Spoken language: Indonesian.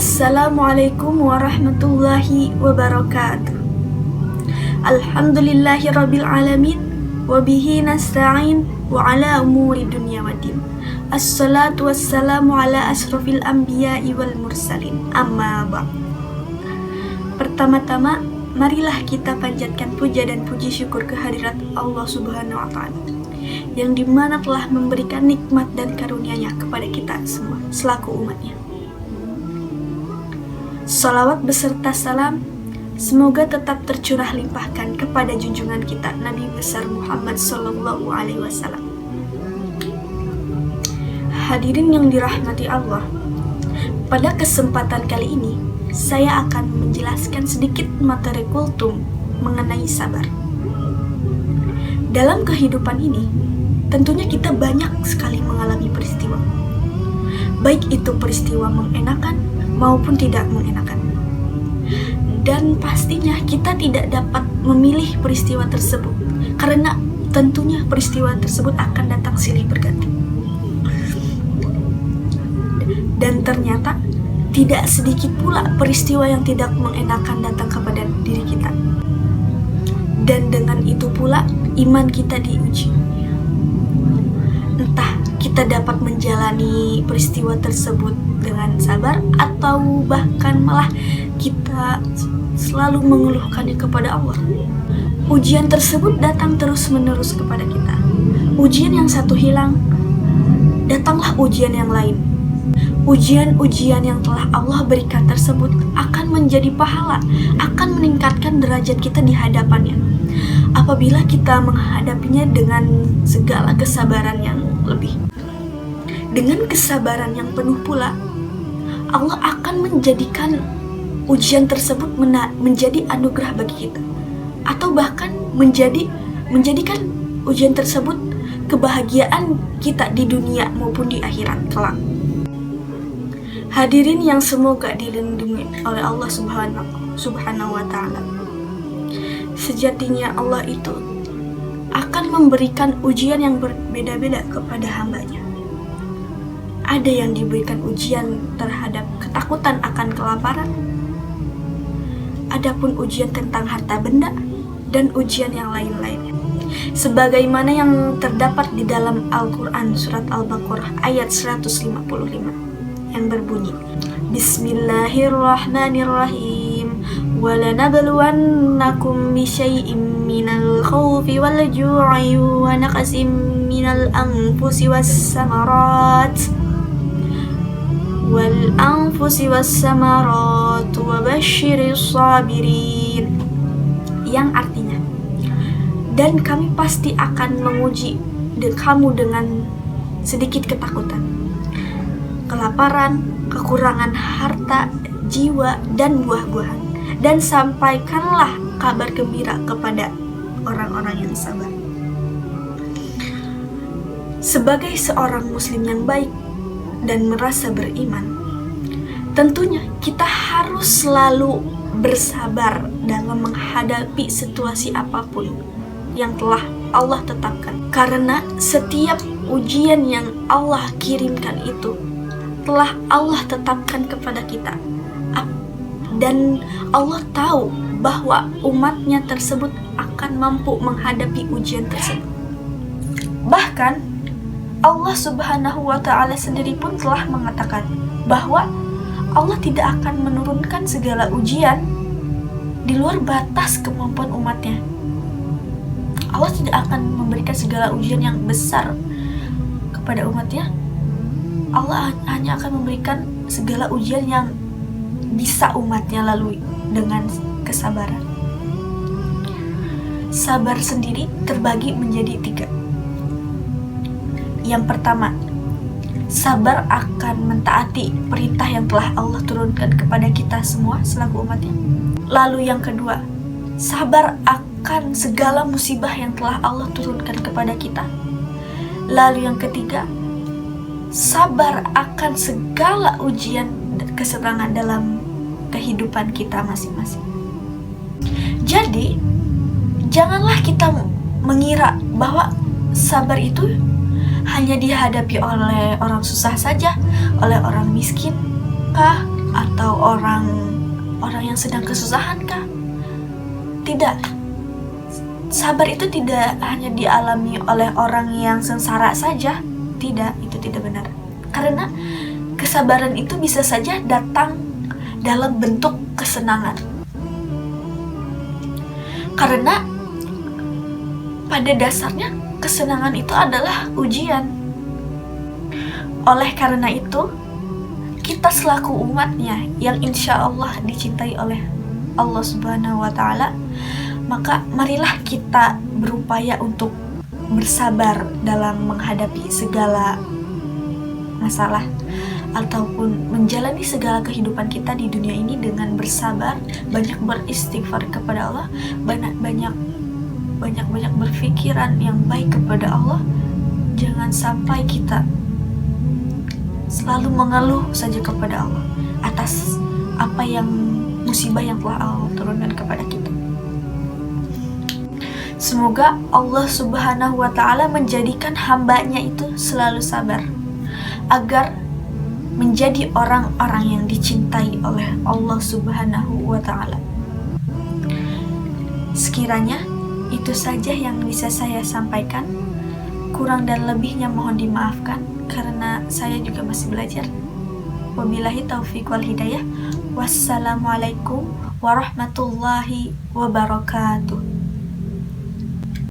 Assalamualaikum warahmatullahi wabarakatuh. Alhamdulillahi rabbil alamin, wabihi nasta'in wa ala umuri dunya waddin. Assalatu wassalamu ala asrafil anbiya'i wal mursalin. Amma ba'd. Pertama-tama, marilah kita panjatkan puja dan puji syukur kehadirat Allah Subhanahu wa Ta'ala, yang dimana telah memberikan nikmat dan karunia-Nya kepada kita semua selaku umatnya. Salawat beserta salam semoga tetap tercurah limpahkan kepada junjungan kita Nabi besar Muhammad Sallallahu Alaihi Wasallam. Hadirin yang dirahmati Allah, pada kesempatan kali ini saya akan menjelaskan sedikit materi kultum mengenai sabar. Dalam kehidupan ini, tentunya kita banyak sekali mengalami peristiwa, baik itu peristiwa mengenakan maupun tidak mengenakan. Dan pastinya kita tidak dapat memilih peristiwa tersebut, karena tentunya peristiwa tersebut akan datang silih berganti. Dan ternyata tidak sedikit pula peristiwa yang tidak mengenakan datang kepada diri kita. Dan dengan itu pula iman kita diuji. Entah kita dapat menjalani peristiwa tersebut dengan sabar, atau bahkan malah kita selalu mengeluhkannya kepada Allah. Ujian tersebut datang terus-menerus kepada kita. Ujian yang satu hilang, datanglah ujian yang lain. Ujian-ujian yang telah Allah berikan tersebut akan menjadi pahala, akan meningkatkan derajat kita di hadapannya apabila kita menghadapinya dengan segala kesabaran yang lebih. Dengan kesabaran yang penuh pula, Allah akan menjadikan ujian tersebut menjadi anugerah bagi kita, atau bahkan menjadikan ujian tersebut kebahagiaan kita di dunia maupun di akhirat kelak. Hadirin yang semoga dilindungi oleh Allah Subhanahu wa Ta'ala. Sejatinya Allah itu akan memberikan ujian yang berbeda-beda kepada hamba-Nya. Ada yang diberikan ujian terhadap ketakutan akan kelaparan, adapun ujian tentang harta benda, dan ujian yang lain-lainnya. Sebagaimana yang terdapat di dalam Al-Quran surat Al-Baqarah ayat 155 yang berbunyi, Bismillahirrahmanirrahim, walanabluwannakum bisyai'im minal khawfi wal ju'i wa naqsim minal anfusi was samarat wa basyiris sabirin, yang artinya, dan kami pasti akan menguji kamu dengan sedikit ketakutan, kelaparan, kekurangan harta, jiwa, dan buah-buahan, dan sampaikanlah kabar gembira kepada orang-orang yang sabar. Sebagai seorang muslim yang baik dan merasa beriman, tentunya kita harus selalu bersabar dalam menghadapi situasi apapun yang telah Allah tetapkan, karena setiap ujian yang Allah kirimkan itu telah Allah tetapkan kepada kita, dan Allah tahu bahwa umatnya tersebut akan mampu menghadapi ujian tersebut. Bahkan Allah Subhanahu wa Ta'ala sendiri pun telah mengatakan bahwa Allah tidak akan menurunkan segala ujian di luar batas kemampuan umatnya. Allah tidak akan memberikan segala ujian yang besar kepada umatnya. Allah hanya akan memberikan segala ujian yang bisa umatnya lalui dengan kesabaran. Sabar sendiri terbagi menjadi 3. Yang pertama, sabar akan mentaati perintah yang telah Allah turunkan kepada kita semua selaku umatnya. Lalu yang kedua, sabar akan segala musibah yang telah Allah turunkan kepada kita. Lalu yang ketiga, sabar akan segala ujian dan keserangan dalam kehidupan kita masing-masing. Jadi, janganlah kita mengira bahwa sabar itu hanya dihadapi oleh orang susah saja, oleh orang miskin kah, atau orang yang sedang kesusahan kah? Tidak. Sabar itu tidak hanya dialami oleh orang yang sengsara saja. Tidak, itu tidak benar. Karena kesabaran itu bisa saja datang dalam bentuk kesenangan. Karena pada dasarnya kesenangan itu adalah ujian. Oleh karena itu, kita selaku umatnya yang insya Allah dicintai oleh Allah Subhanahu wa Ta'ala, maka marilah kita berupaya untuk bersabar dalam menghadapi segala masalah ataupun menjalani segala kehidupan kita di dunia ini dengan bersabar, banyak beristighfar kepada Allah, banyak berpikiran yang baik kepada Allah. Jangan sampai kita selalu mengeluh saja kepada Allah atas apa yang musibah yang telah Allah turunkan kepada kita. Semoga Allah Subhanahu wa Ta'ala menjadikan hambanya itu selalu sabar, agar menjadi orang-orang yang dicintai oleh Allah Subhanahu wa Ta'ala. Sekiranya itu saja yang bisa saya sampaikan. Kurang dan lebihnya mohon dimaafkan, karena saya juga masih belajar. Wabillahi taufiq wal hidayah. Wassalamualaikum warahmatullahi wabarakatuh.